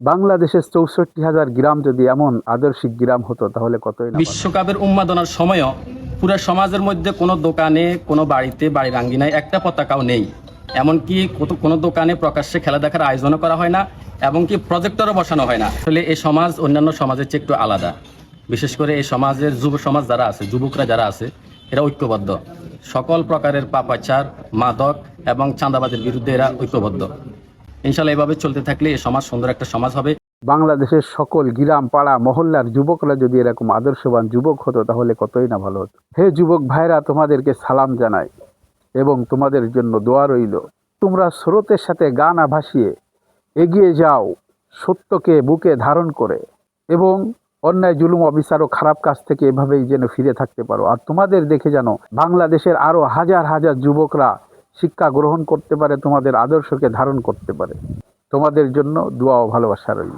বাংলাদেশের ৬৪,০০০ গ্রাম যদি এমন আদর্শিক গ্রাম হতো তাহলে কতই না ভালো। বিশ্বকাপের উন্মাদনার সময়ও পুরো সমাজের মধ্যে কোনো দোকানে, কোনো বাড়িতে, বাড়ির আঙ্গিনায় একটা পতাকাও নেই। এমনকি কোনো দোকানে প্রকাশ্যে খেলা দেখার আয়োজনও করা হয় না, এবং কি প্রজেক্টরও বসানো হয় না। আসলে এই সমাজ অন্যান্য সমাজের চেয়ে একটু আলাদা। বিশেষ করে এই সমাজের যুব সমাজ যারা আছে, যুবকরা যারা আছে, এরা ঐক্যবদ্ধ। সকল প্রকারের পাপাচার, মাদক এবং চাঁদাবাজের বিরুদ্ধে এরা ঐক্যবদ্ধ। ইনশাল্লাহ এভাবে চলতে থাকলে এই সমাজ সুন্দর একটা সমাজ হবে। বাংলাদেশের সকল গ্রাম পাড়া মহল্লার যুবকরা যদি এরকম আদর্শবান যুবক হতো তাহলে কতই না ভালো হতো। হে যুবক ভাইরা, তোমাদেরকে সালাম জানাই এবং তোমাদের জন্য দোয়া রইল। তোমরা স্রোতের সাথে গা না ভাসিয়ে এগিয়ে যাও সত্যকে বুকে ধারণ করে, এবং অন্যায় জুলুম অবিচার ও খারাপ কাজ থেকে এভাবেই যেন ফিরে থাকতে পারো। আর তোমাদের দেখে যেন বাংলাদেশের আরো হাজার হাজার যুবকরা শিক্ষা গ্রহণ করতে পারে, তোমাদের আদর্শকে ধারণ করতে পারে। তোমাদের জন্য দোয়া ও ভালোবাসা রইল।